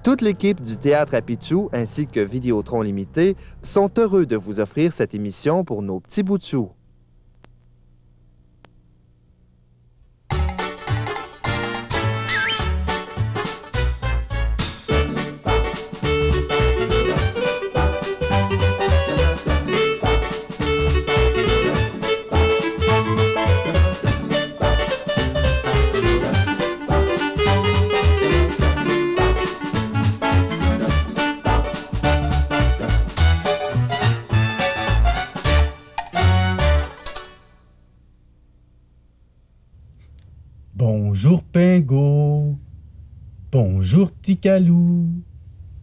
Toute l'équipe du Théâtre à Pichou ainsi que Vidéotron Limité sont heureux de vous offrir cette émission pour nos petits bouts de chou. Bonjour Pingo. Bonjour Ticalou.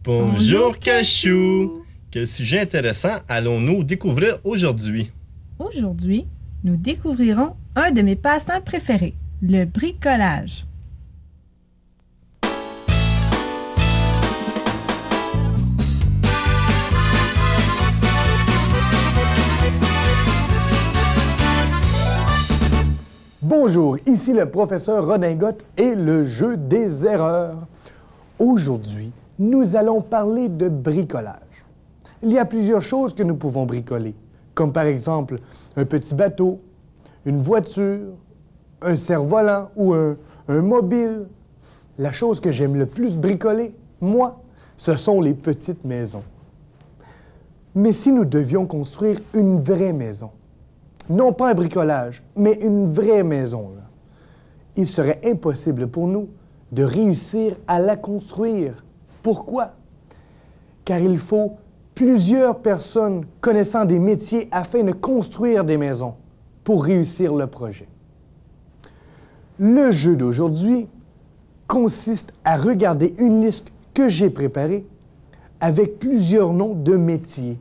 Bonjour Cachou. Quel sujet intéressant allons-nous découvrir aujourd'hui? Aujourd'hui, nous découvrirons un de mes passe-temps préférés, le bricolage. Bonjour, ici le professeur Redingote et le jeu des erreurs. Aujourd'hui, nous allons parler de bricolage. Il y a plusieurs choses que nous pouvons bricoler, comme par exemple un petit bateau, une voiture, un cerf-volant ou un mobile. La chose que j'aime le plus bricoler, moi, ce sont les petites maisons. Mais si nous devions construire une vraie maison, non pas un bricolage, mais une vraie maison, là, il serait impossible pour nous de réussir à la construire. Pourquoi? Car il faut plusieurs personnes connaissant des métiers afin de construire des maisons pour réussir le projet. Le jeu d'aujourd'hui consiste à regarder une liste que j'ai préparée avec plusieurs noms de métiers.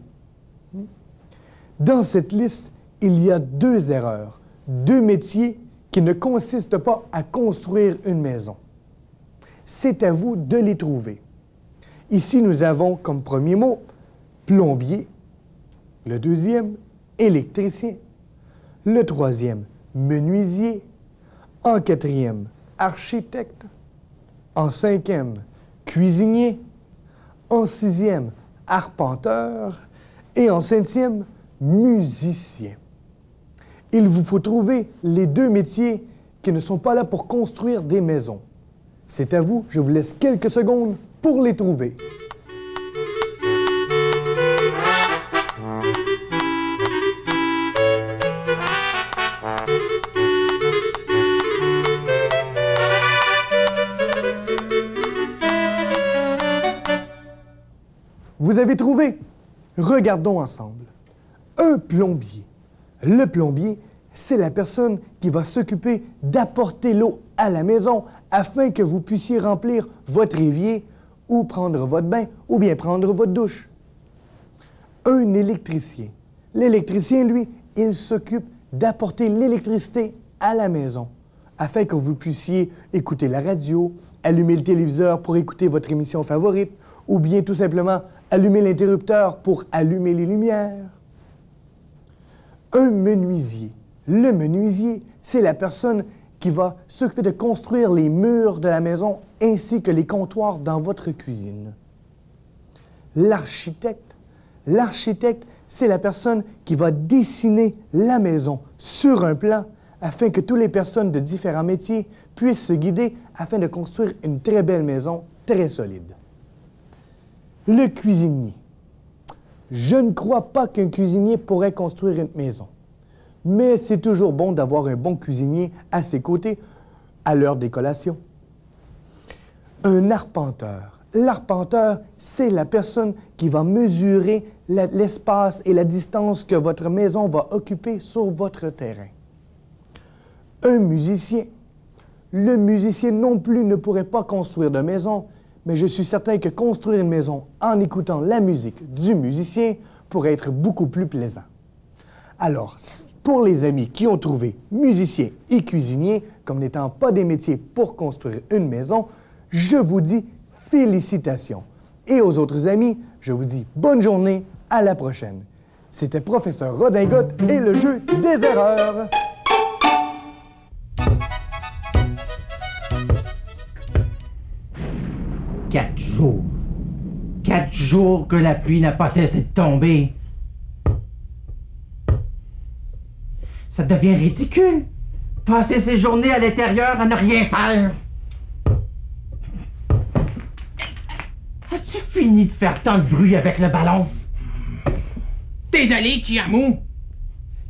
Dans cette liste, il y a 2 erreurs, 2 métiers qui ne consistent pas à construire une maison. C'est à vous de les trouver. Ici, nous avons comme premier mot plombier, le deuxième, électricien, le troisième, menuisier, en quatrième, architecte, en cinquième, cuisinier, en sixième, arpenteur et en septième, musicien. Il vous faut trouver les 2 métiers qui ne sont pas là pour construire des maisons. C'est à vous, je vous laisse quelques secondes pour les trouver. Vous avez trouvé? Regardons ensemble. Un plombier. Le plombier, c'est la personne qui va s'occuper d'apporter l'eau à la maison afin que vous puissiez remplir votre évier ou prendre votre bain ou bien prendre votre douche. Un électricien. L'électricien, lui, il s'occupe d'apporter l'électricité à la maison afin que vous puissiez écouter la radio, allumer le téléviseur pour écouter votre émission favorite ou bien tout simplement allumer l'interrupteur pour allumer les lumières. Un menuisier. Le menuisier, c'est la personne qui va s'occuper de construire les murs de la maison ainsi que les comptoirs dans votre cuisine. L'architecte. L'architecte, c'est la personne qui va dessiner la maison sur un plan afin que toutes les personnes de différents métiers puissent se guider afin de construire une très belle maison très solide. Le cuisinier. Je ne crois pas qu'un cuisinier pourrait construire une maison. Mais c'est toujours bon d'avoir un bon cuisinier à ses côtés à l'heure des collations. Un arpenteur. L'arpenteur, c'est la personne qui va mesurer l'espace et la distance que votre maison va occuper sur votre terrain. Un musicien. Le musicien non plus ne pourrait pas construire de maison, mais je suis certain que construire une maison en écoutant la musique du musicien pourrait être beaucoup plus plaisant. Alors, pour les amis qui ont trouvé musicien et cuisinier comme n'étant pas des métiers pour construire une maison, je vous dis félicitations. Et aux autres amis, je vous dis bonne journée, à la prochaine. C'était Professeur Redingote et le jeu des erreurs. 4 jours 4 jours que la pluie n'a pas cessé de tomber. Ça devient ridicule. Passer ses journées à l'intérieur à ne rien faire. As-tu fini de faire tant de bruit avec le ballon? Désolé, Chiamu.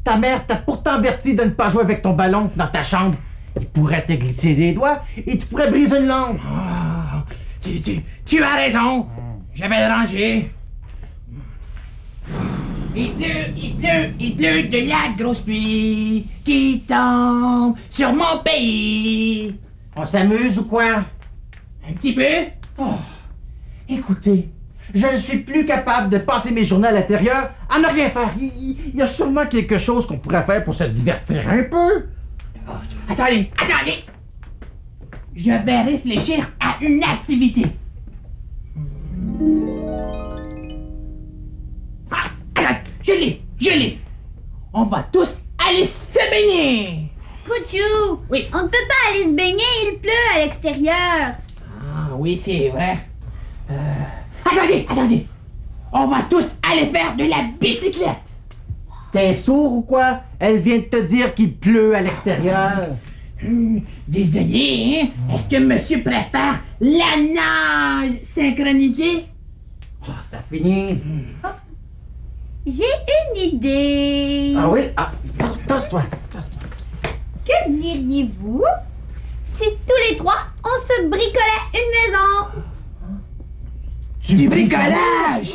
Ta mère t'a pourtant averti de ne pas jouer avec ton ballon dans ta chambre. Il pourrait te glisser des doigts et tu pourrais briser une langue. Ah, tu as raison. Je vais le ranger. Il pleut de la grosse pluie qui tombe sur mon pays. On s'amuse ou quoi? Un petit peu? Oh, écoutez, je ne suis plus capable de passer mes journées à l'intérieur à ne rien faire. Il y a sûrement quelque chose qu'on pourrait faire pour se divertir un peu. Attendez. Je vais réfléchir à une activité. Ah, je l'ai. On va tous aller se baigner. Couchou! Oui. On ne peut pas aller se baigner, il pleut à l'extérieur. Ah oui, c'est vrai. Attendez. On va tous aller faire de la bicyclette. T'es sourd ou quoi? Elle vient de te dire qu'il pleut à l'extérieur. Désolé, hein? Est-ce que monsieur préfère la nage synchronisée? T'as fini? J'ai une idée. Ah oui? Ah, tasse-toi. Que diriez-vous si tous les trois on se bricolait une maison? Du bricolage!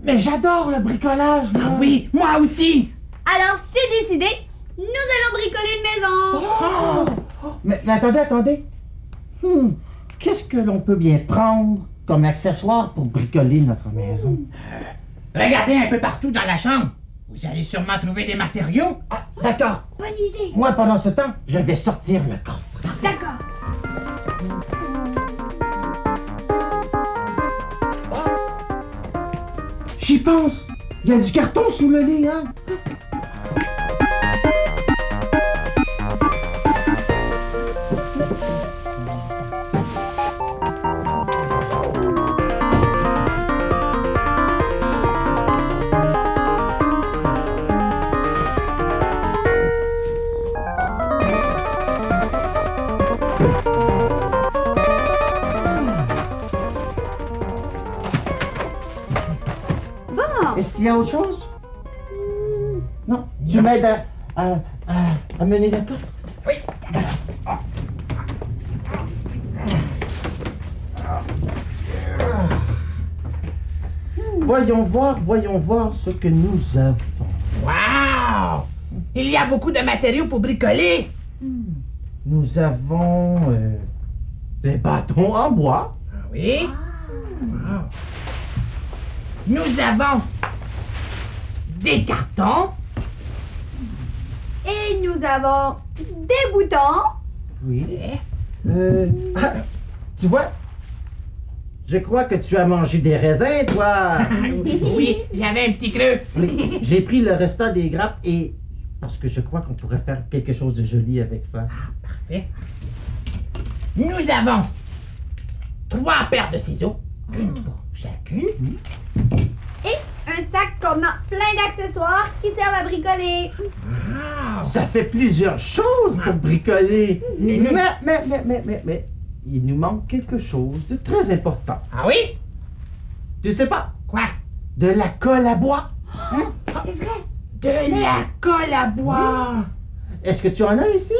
Mais j'adore le bricolage, moi. Ah oui, moi aussi! Alors c'est décidé, nous allons bricoler une maison. Mais attendez. Qu'est-ce que l'on peut bien prendre comme accessoire pour bricoler notre maison? Regardez un peu partout dans la chambre. Vous allez sûrement trouver des matériaux. Ah, d'accord. Bonne idée. Moi, pendant ce temps, je vais sortir le coffre. D'accord. J'y pense. Il y a du carton sous le lit, hein? Est-ce qu'il y a autre chose? Non? Tu m'aides à mener le coffre? Oui. Voyons voir ce que nous avons. Wow! Il y a beaucoup de matériaux pour bricoler. Nous avons des bâtons en bois. Ah oui. Wow. Nous avons des cartons. Et nous avons des boutons. Oui. Tu vois? Je crois que tu as mangé des raisins, toi. Oui, j'avais un petit creux. J'ai pris le restant des grappes et... Parce que je crois qu'on pourrait faire quelque chose de joli avec ça. Parfait. Nous avons 3 paires de ciseaux, une pour chacune. Et un sac contenant plein d'accessoires qui servent à bricoler. Ça fait plusieurs choses pour bricoler. Mais, il nous manque quelque chose de très important. Ah oui? Tu sais pas? Quoi? De la colle à bois. C'est vrai. De la colle à bois. Est-ce que tu en as ici?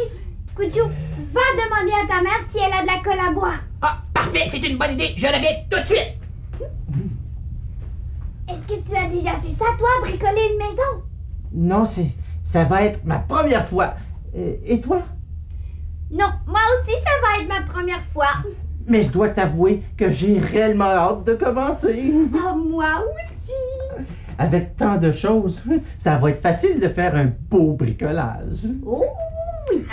Couchou, va demander à ta mère si elle a de la colle à bois. Ah, parfait, c'est une bonne idée. Je reviens tout de suite. Est-ce que tu as déjà fait ça, toi, bricoler une maison? Non, ça va être ma première fois. Et toi? Non, moi aussi, ça va être ma première fois. Mais je dois t'avouer que j'ai réellement hâte de commencer. Oh, moi aussi. Avec tant de choses, ça va être facile de faire un beau bricolage. Oh oui.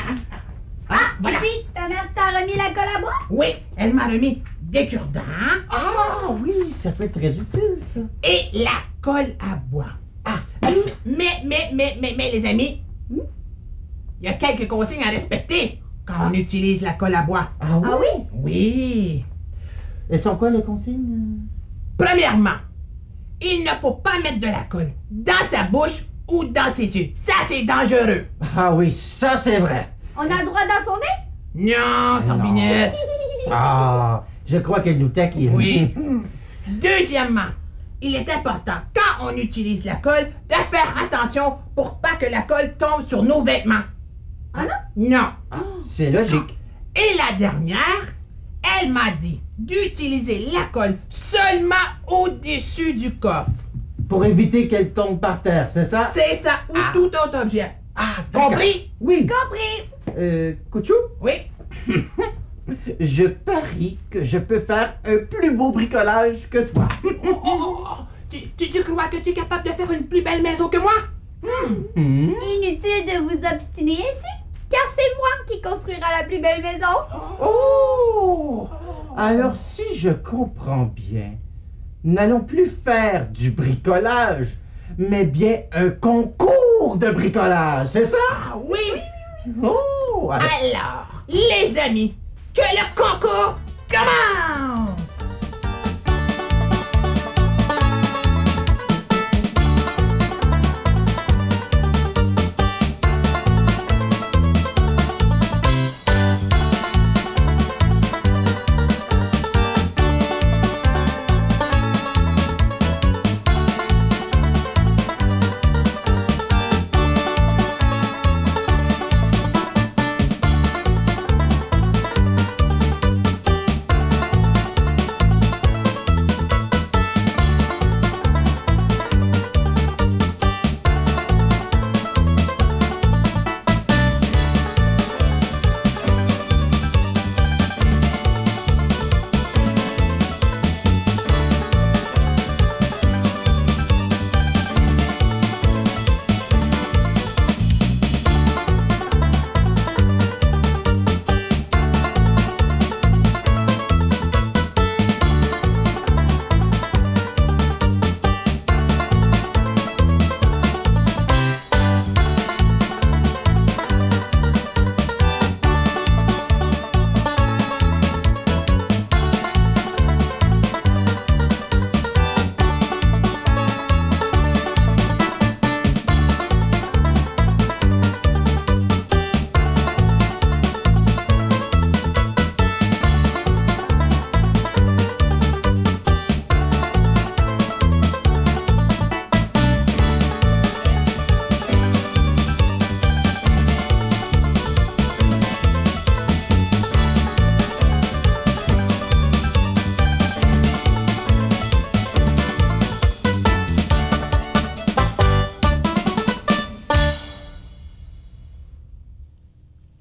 Ah, voilà. Et puis, ta mère t'a remis la colle à bois? Oui, elle m'a remis des cure-dents Ah oui, ça fait très utile, ça. et la colle à bois. Ah, Mais, les amis, il y a quelques consignes à respecter quand on utilise la colle à bois. ah oui? Ah oui? Oui. Elles sont quoi les consignes? Premièrement, il ne faut pas mettre de la colle dans sa bouche ou dans ses yeux. Ça, c'est dangereux. Ah oui, ça c'est vrai. On a le droit dans son nez? Non, Sambinette. Ah, je crois qu'elle nous taquine. Oui. Deuxièmement, il est important, quand on utilise la colle, de faire attention pour pas que la colle tombe sur nos vêtements. Ah non? Non. C'est logique. Et la dernière, elle m'a dit d'utiliser la colle seulement au-dessus du coffre. Pour éviter qu'elle tombe par terre, c'est ça? C'est ça, ou tout autre objet. Ah, d'accord. Compris? Oui. Compris. Couchou, Oui. je parie que je peux faire un plus beau bricolage que toi. Tu crois que tu es capable de faire une plus belle maison que moi? Hmm? Inutile de vous obstiner ainsi, car c'est moi qui construira la plus belle maison. Oh! Alors, si je comprends bien, nous n'allons plus faire du bricolage, mais bien un concours de bricolage, c'est ça? Ah oui! Oh! Alors, les amis, que le concours commence!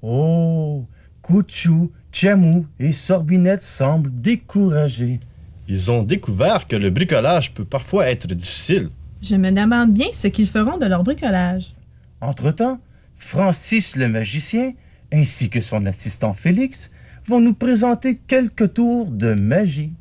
Oh, Couchou, Tchamou et Sorbinette semblent découragés. Ils ont découvert que le bricolage peut parfois être difficile. Je me demande bien ce qu'ils feront de leur bricolage. Entre-temps, Francis le magicien, ainsi que son assistant Félix, vont nous présenter quelques tours de magie.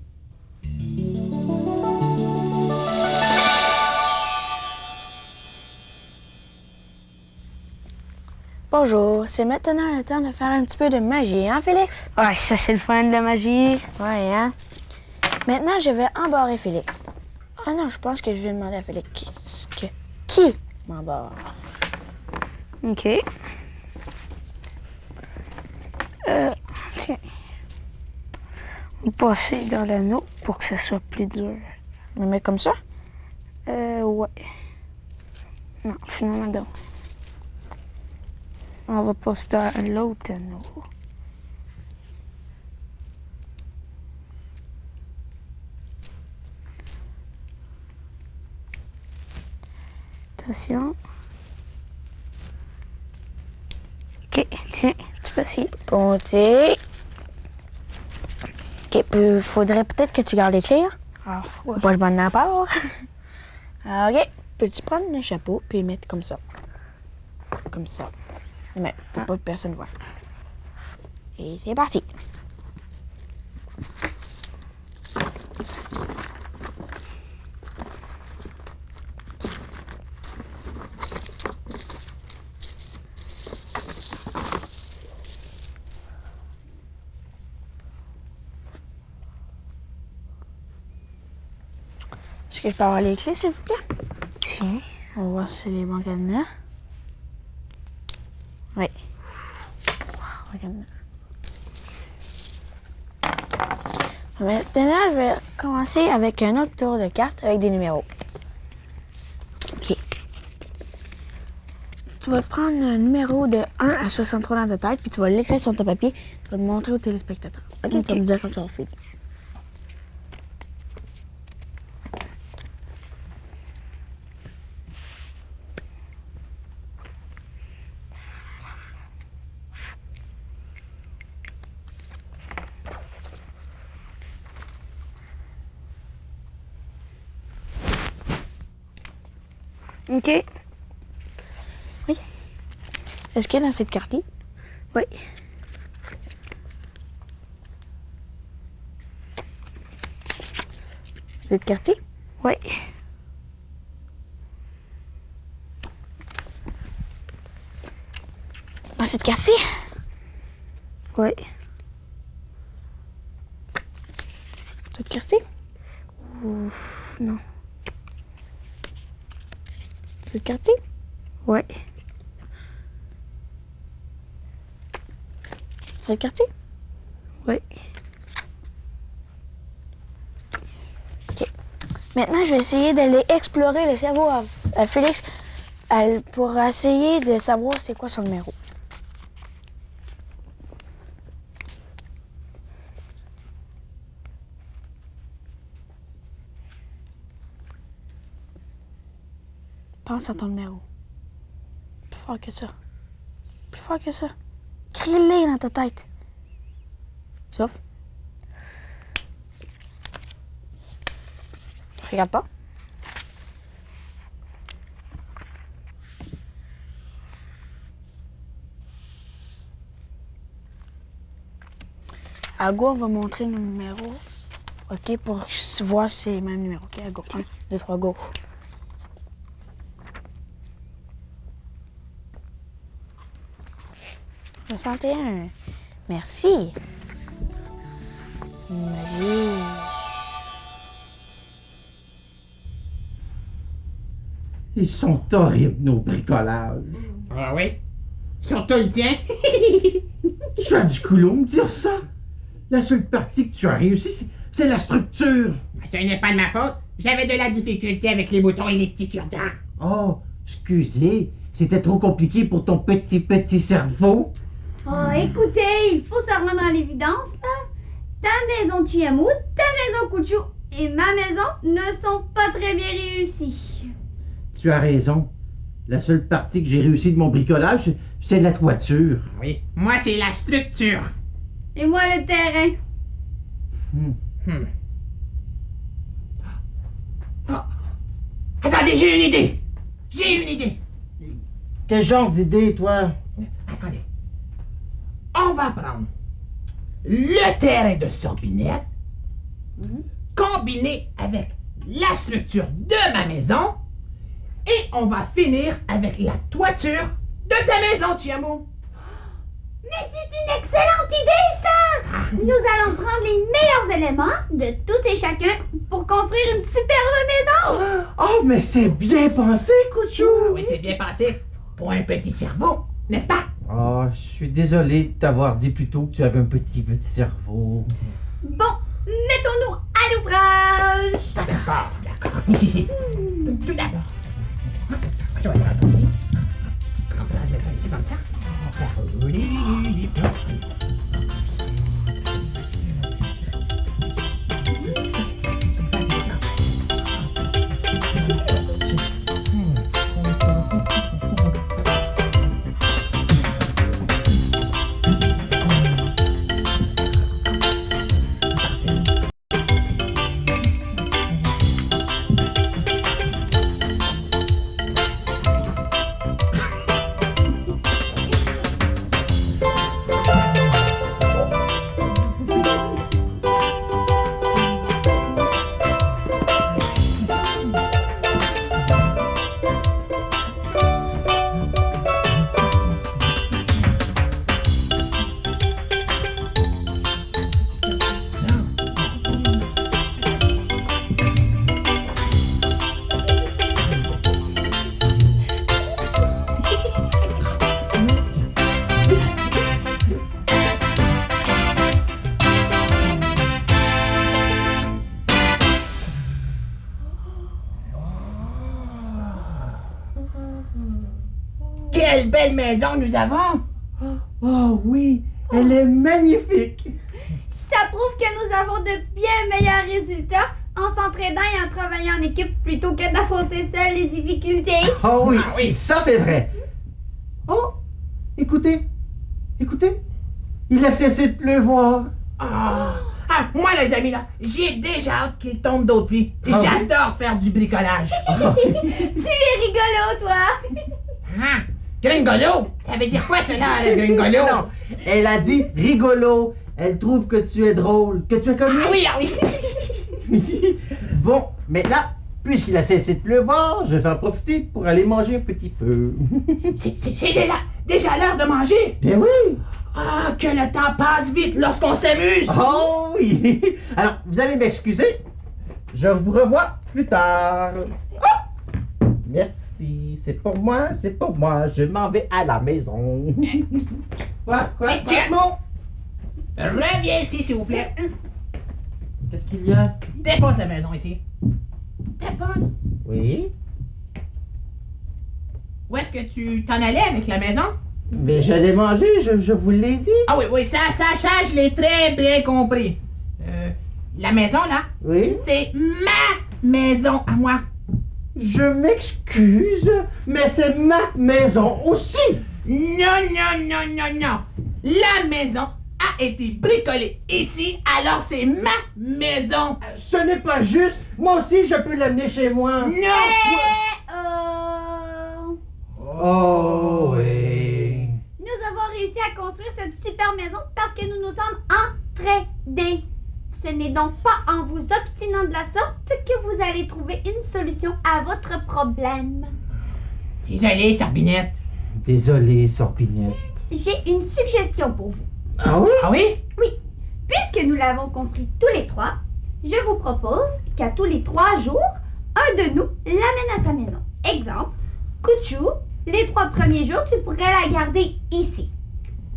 Bonjour, c'est maintenant le temps de faire un petit peu de magie, hein Félix? Ouais, ça c'est le fun de la magie. Ouais, hein? Maintenant, je vais embarrer Félix. Ah non, je pense que je vais demander à Félix qui m'embarre. OK. Tiens. On va passer dans l'anneau pour que ça soit plus dur. Je me mets comme ça? Ouais. Non, finalement non. On va passer dans l'autre anneau. Attention. OK, tiens, tu peux essayer. Ponté. OK, puis faudrait peut-être que tu gardes les clés, hein? Ah, ouais. Faut pas que je m'en ai pas. OK, peux-tu prendre le chapeau puis le mettre comme ça? Comme ça. Mais pour pas que personne voit. Et c'est parti. que je peux avoir les clés, s'il vous plaît? Tiens. On va voir si c'est les bons cadenas. Oui. Bon cadenas. Maintenant, je vais commencer avec un autre tour de carte avec des numéros. OK. Tu vas prendre un numéro de 1 à 63 dans ta tête, puis tu vas l'écrire sur ton papier. Tu vas le montrer aux téléspectateurs. OK? Tu vas me dire quand tu vas finir. OK. Oui. Est-ce qu'il y a dans cette carte-là? Oui. Cette carte-là? Oui. Dans cette carte-ci? Oui. Cette carte-ci? Non. Cette carte-ci? Oui. Cette carte-ci? Oui. OK. Maintenant, je vais essayer d'aller explorer le cerveau à Félix pour essayer de savoir c'est quoi son numéro. Pense à ton numéro. Plus fort que ça. Plus fort que ça. Crie-le dans ta tête. Sauf. Regarde pas. À go, on va montrer nos numéros. OK, pour voir si c'est les mêmes numéros. OK, à go. 1, 2, 3, go. « 61. Merci. Magie. Ils sont horribles, nos bricolages. Ah oui? Surtout le tien. Tu as du culot me dire ça? La seule partie que tu as réussi, c'est la structure. Ce n'est pas de ma faute. J'avais de la difficulté avec les boutons et les petits cure-dents. Oh, excusez, c'était trop compliqué pour ton petit cerveau. Oh, écoutez, il faut se remettre dans l'évidence, là. Ta maison Chiamou, ta maison Couchou et ma maison ne sont pas très bien réussies. Tu as raison. La seule partie que j'ai réussi de mon bricolage, c'est la toiture. Oui, moi c'est la structure. Et moi, le terrain. Ah. Attendez, j'ai une idée. J'ai une idée. Quel genre d'idée, toi? Attendez. On va prendre le terrain de Sorbinette, combiné avec la structure de ma maison, et on va finir avec la toiture de ta maison, Chiamou. Mais c'est une excellente idée, ça! Nous allons prendre les meilleurs éléments de tous et chacun pour construire une superbe maison! Oh, mais c'est bien pensé, Couchou! Ah oui, c'est bien pensé pour un petit cerveau, n'est-ce pas? Oh, je suis désolé de t'avoir dit plus tôt que tu avais un petit cerveau. Bon, mettons-nous à l'ouvrage! D'accord, d'accord. Tout d'abord. Je vais faire ça ici. Comme ça, je vais mettre ça ici comme ça. quelle belle maison nous avons! Oh oui, elle est magnifique. Ça prouve que nous avons de bien meilleurs résultats en s'entraidant et en travaillant en équipe plutôt que d'affronter seuls les difficultés. Oh oui, Ah oui. ça c'est vrai. Oh, écoutez, écoutez, il a cessé de pleuvoir. Ah, moi, les amis, là, j'ai déjà hâte qu'il tombe d'autres pluies. Ah oui? J'adore faire du bricolage. Tu es rigolo, toi! Ah, gringolo? Ça veut dire quoi, cela, le gringolo? Non, elle a dit rigolo. Elle trouve que tu es drôle, que tu es comique. Ah oui. Bon, mais là, puisqu'il a cessé de pleuvoir, je vais en profiter pour aller manger un petit peu. C'est déjà l'heure de manger. Bien oui. Ah, que le temps passe vite lorsqu'on s'amuse. Oh oui. Alors, vous allez m'excuser. Je vous revois plus tard. Oh! Merci, c'est pour moi, je m'en vais à la maison. Quoi? Tiens-moi. Reviens ici, s'il vous plaît. Qu'est-ce qu'il y a? Dépose la maison ici. Dépose. Oui? Où est-ce que tu t'en allais avec la maison? Mais je l'ai mangé, je vous l'ai dit. Ah oui, ça, je l'ai très bien compris. La maison, là, Oui? c'est ma maison à moi. Je m'excuse, mais c'est ma maison aussi. Non. La maison a été bricolée ici, alors c'est ma maison. Ce n'est pas juste. Moi aussi, je peux l'amener chez moi. Non. Oh oui. Nous avons réussi à construire cette super maison parce que nous nous sommes entraînés. Ce n'est donc pas en vous obstinant de la sorte que vous allez trouver une solution à votre problème. Désolé, Sorbinette. Désolé, Sorpinette. J'ai une suggestion pour vous. Ah oui? Ah oui? Oui, puisque nous l'avons construit tous les trois, je vous propose qu'à tous les 3 jours, un de nous l'amène à sa maison. Exemple, Couchou, les 3 premiers jours, tu pourrais la garder ici.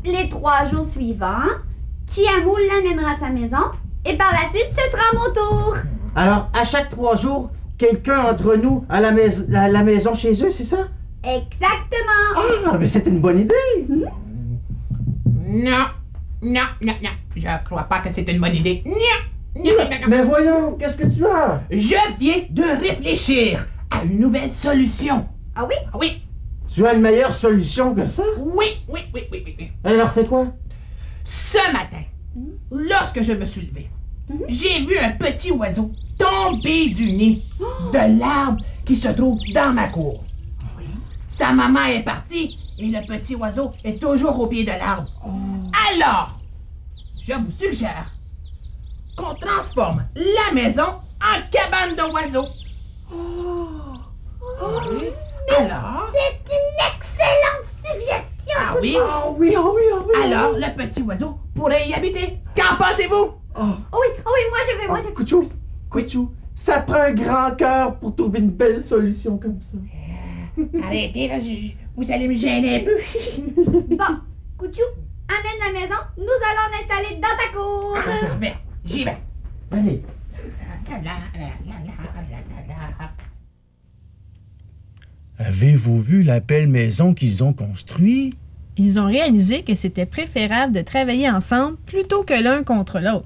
Les 3 jours suivants, Chiamou l'amènera à sa maison. Et par la suite, ce sera mon tour. Alors, à chaque 3 jours, quelqu'un entre nous à la maison chez eux, c'est ça? Exactement. Ah, mais c'est une bonne idée. Non. Je crois pas que c'est une bonne idée. Non. Mais voyons, qu'est-ce que tu as? Je viens de réfléchir à une nouvelle solution. Ah oui? Ah oui. Tu as une meilleure solution que ça? Oui. Alors, c'est quoi? Ce matin, lorsque je me suis levé, j'ai vu un petit oiseau tomber du nid de l'arbre qui se trouve dans ma cour. Sa maman est partie et le petit oiseau est toujours au pied de l'arbre. Alors, je vous suggère qu'on transforme la maison en cabane d'oiseaux. Alors? C'est une excellente suggestion. Ah oui? Ah oui. Alors, le petit oiseau pourrait y habiter. Qu'en pensez-vous? Oui, moi je vais, Couchou, ça prend un grand cœur pour trouver une belle solution comme ça. Arrêtez, là, vous allez me gêner un peu. Bon, Couchou, amène la maison, nous allons l'installer dans ta cour. Parfait, j'y vais. Allez. Avez-vous vu la belle maison qu'ils ont construite? Ils ont réalisé que c'était préférable de travailler ensemble plutôt que l'un contre l'autre.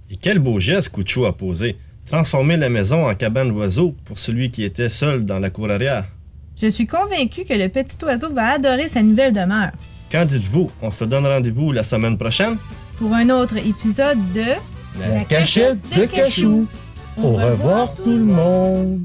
Et quel beau geste Couchou a posé. Transformer la maison en cabane d'oiseaux pour celui qui était seul dans la cour arrière. Je suis convaincue que le petit oiseau va adorer sa nouvelle demeure. Qu'en dites-vous? On se donne rendez-vous la semaine prochaine? Pour un autre épisode de La Cachette de Cachou. Au revoir tout le monde.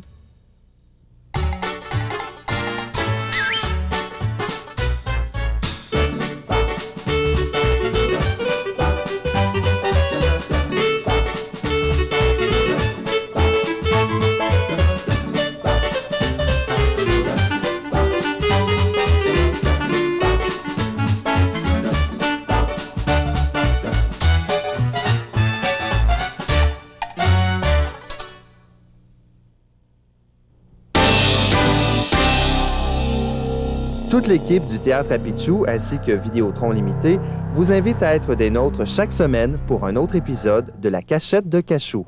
Toute l'équipe du Théâtre à Pichou ainsi que Vidéotron Limité vous invite à être des nôtres chaque semaine pour un autre épisode de La Cachette de Cachou.